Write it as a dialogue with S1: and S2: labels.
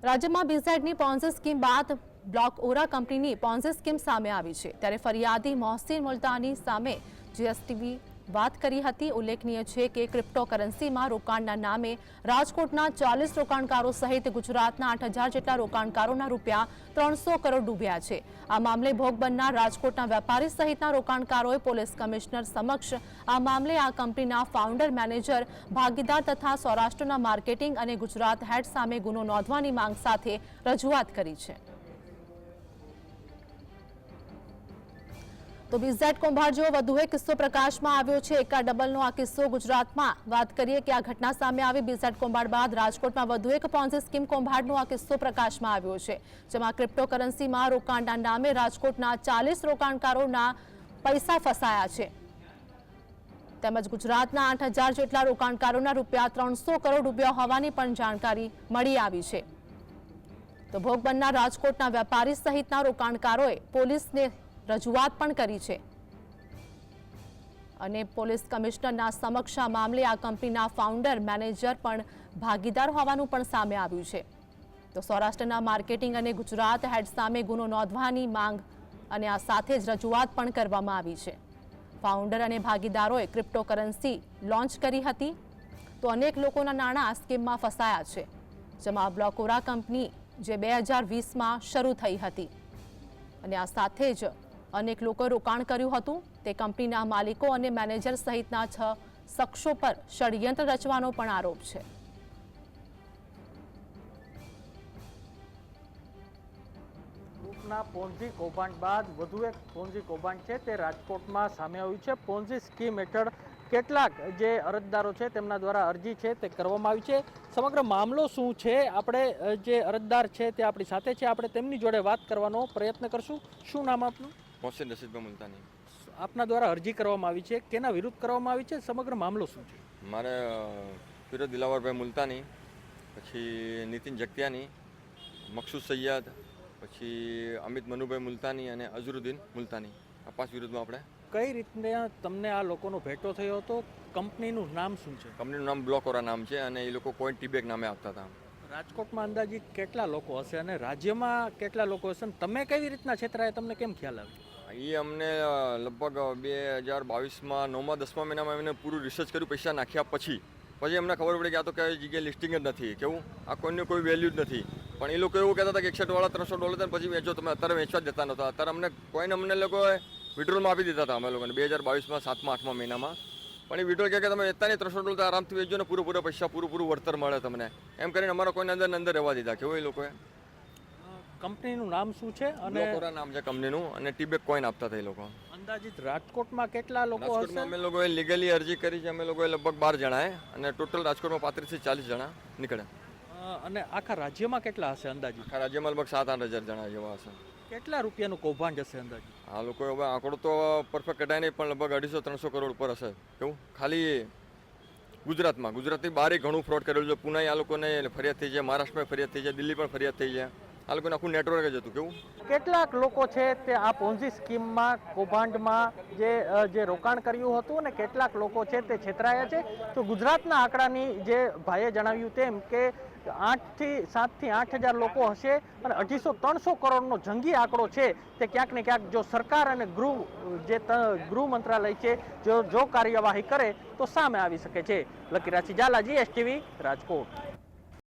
S1: રાજ્યમાં બીઝેડની Ponzi scheme બાદ block ઓરા કંપનીની પોન્ઝી સ્કીમ સામે આવી છે ત્યારે ફરિયાદી મોહસિન મુલ્તાની સામે જીએસટીવી વાત કરી હતી। ઉલ્લેખનીય છે કે ક્રિપ્ટોકરન્સીમાં રોકાણના નામે રાજકોટના 40 રોકાણકારો સહિત ગુજરાતના 8000 જેટલા રોકાણકારોના રૂપિયા 300 કરોડ ડૂબ્યા છે। આ મામલે ભોગ બનનાર રાજકોટના વેપારી સહિતના રોકાણકારોએ પોલીસ કમિશનર સમક્ષ આ મામલે આ કંપનીના ફાઉન્ડર, મેનેજર, ભાગીદાર તથા સૌરાષ્ટ્રના માર્કેટિંગ અને ગુજરાત હેડ સામે ગુનો નોંધવાની માંગ સાથે રજૂઆત કરી છે। તો બીઝેડ કૌભાંડ જેવો વધુ એક કિસ્સો પ્રકાશમાં આવ્યો છે। એકા ડબલનો આ કિસ્સો ગુજરાતમાં વાત કરીએ કે આ ઘટના સામે આવી બીઝેડ કૌભાંડ બાદ રાજકોટમાં વધુ એક પોન્ઝી સ્કીમ કૌભાંડનો આ કિસ્સો પ્રકાશમાં આવ્યો છે, જેમાં ક્રિપ્ટોકરન્સીમાં રોકાણના નામે રાજકોટના 40 રોકાણકારોના પૈસા ફસાયા છે તેમજ ગુજરાતના 8000 જેટલા રોકાણકારોના રૂપિયા 300 કરોડ ડૂબ્યા હોવાની પણ જાણકારી મળી આવી છે। તો ભોગ બનનાર રાજકોટના વેપારી સહિતના રોકાણકારોએ પોલીસને રજૂઆત પણ કરી છે અને પોલીસ કમિશનરના સમક્ષ આ મામલે આ કંપનીના ફાઉન્ડર, મેનેજર પણ ભાગીદાર હોવાનું પણ સામે આવ્યું છે। તો સૌરાષ્ટ્રના માર્કેટિંગ અને ગુજરાત હેડ સામે ગુનો નોંધવાની માંગ અને આ સાથે જ રજૂઆત પણ કરવામાં આવી છે। ફાઉન્ડર અને ભાગીદારોએ ક્રિપ્ટોકરન્સી લોન્ચ કરી હતી તો અનેક લોકોના નાણાં આ સ્કીમમાં ફસાયા છે, જેમાં બ્લોક ઓરા કંપની જે 2020માં શરૂ થઈ હતી અને આ સાથે જ અનેક લોકોએ રોકાણ કર્યું હતું। તે કંપનીના માલિકો અને મેનેજર સહિતના 6 શખ્સો પર ષડયંત્ર રચવાનો પણ આરોપ છે।
S2: ગ્રુપના પોન્ઝી કૌભાંડ બાદ વધુ એક પોન્ઝી કૌભાંડ છે તે રાજકોટમાં સામે આવ્યું છે। પોન્ઝી સ્કીમ હેઠળ કેટલાક જે અરજદારો છે તેમના દ્વારા અરજી છે તે કરવામાં આવી છે। સમગ્ર મામલો શું છે, આપણે જે અરજદાર છે તે આપણી સાથે છે, આપણે તેમની જોડે વાત કરવાનો પ્રયત્ન કરશું। શું નામ આપનું?
S3: મોહસિન રશીદભાઈ મુલ્તાની।
S2: આપના દ્વારા અરજી કરવામાં આવી છે, કેના વિરુદ્ધ કરવામાં આવી છે, સમગ્ર મામલો શું છે?
S3: મારે ફિરોઝ દિલાવરભાઈ મુલ્તાની, પછી નીતિન જગતિયાની, મકસૂદ સૈયદ, પછી અમિત મનુભાઈ મુલ્તાની અને અઝરુદ્દીન મુલ્તાની, આ 5 વિરુદ્ધમાં આપણે
S2: કઈ રીતના તમને આ લોકોનો ભેટો થયો હતો? કંપનીનું નામ શું છે?
S3: કંપનીનું નામ બ્લોક ઓરા નામ છે અને એ લોકો કોઈન ટીબેક નામે આપતા હતા।
S2: રાજકોટમાં અંદાજિત કેટલા લોકો હશે અને રાજ્યમાં કેટલા લોકો હશે? તમે કેવી રીતના છેતરાયા, તમને કેમ ખ્યાલ આવ્યો?
S3: એ અમને લગભગ 2022માં 9મા 10મા મહિનામાં એમને પૂરું રિસર્ચ કર્યું પૈસા નાખ્યા પછી એમને ખબર પડી કે આ તો કઈ જગ્યાએ લિસ્ટિંગ જ નથી, કેવું આ કોઈની કોઈ વેલ્યુ જ નથી। પણ એ લોકો એવું કહેતા હતા કે $61 $300 પછી વેચો, તમે અત્યારે વેચવા જ દેતા નહોતા। અત્યારે અમને લોકોએ વિડ્રોલમાં આપી દીધા હતા અમે લોકોને 2022માં 7મા 8મા મહિનામાં। પણ એ વિડ્રોલ કહે કે તમે વેચતા નહીં, $300 આરામથી વેચજો ને પૂરેપૂરા પૈસા પૂરું વળતર મળે તમને, એમ કરીને અમારા કોઈને અંદર રહેવા દીધા। કેવું એ લોકોએ?
S2: કંપનીનું નામ શું છે? અને
S3: બ્લોક ઓરા નામ છે કંપનીનું અને ટીબેક કોઈન આપતા હતા એ લોકો।
S2: અંદાજિત રાજકોટમાં કેટલા લોકો હશે?
S3: અમે લોકોએ લીગલી અરજી કરી છે, અમે લોકોએ લગભગ 12 જણાએ અને ટોટલ રાજકોટમાં 35 થી 40 જણા નીકળ્યા।
S2: અને આખા રાજ્યમાં કેટલા હશે અંદાજિત?
S3: આખા રાજ્યમાં લગભગ 7-8 હજાર જણા જેવા હશે।
S2: કેટલા રૂપિયાનું કૌભાંડ હશે અંદાજિત?
S3: આ લોકો હવે આંકડો તો પરફેક્ટ કઢાય નહીં, પણ લગભગ 250-300 કરોડ ઉપર હશે। કેવું ખાલી ગુજરાતની બહાર ઘણું ફ્રોડ કરેલું છે। પુણે આ લોકોને ફરિયાદ થઈ છે, મહારાષ્ટ્રમાં ફરિયાદ થઈ છે, દિલ્હી પણ ફરિયાદ થઈ છે। આ લોકોને આખું નેટવર્ક જ હતું। કેવું
S2: કેટલાક લોકો છે તે આ પોન્ઝી સ્કીમમાં કૌભાંડમાં જે રોકાણ કર્યું હતું અને કેટલાક લોકો છે તે છેતરાયા છે। તો ગુજરાતના આંકડાની જે ભાઈએ જણાવ્યું તેમ કે 7 થી 8000 લોકો હશે અને 250-300 કરોડનો જંગી આંકડો છે તે ક્યાંક ને ક્યાંક જો સરકાર અને ગૃહ મંત્રાલય છે જો કાર્યવાહી કરે તો સામે આવી શકે છે। લકીરાજ ઝાલા, GSTV, રાજકોટ।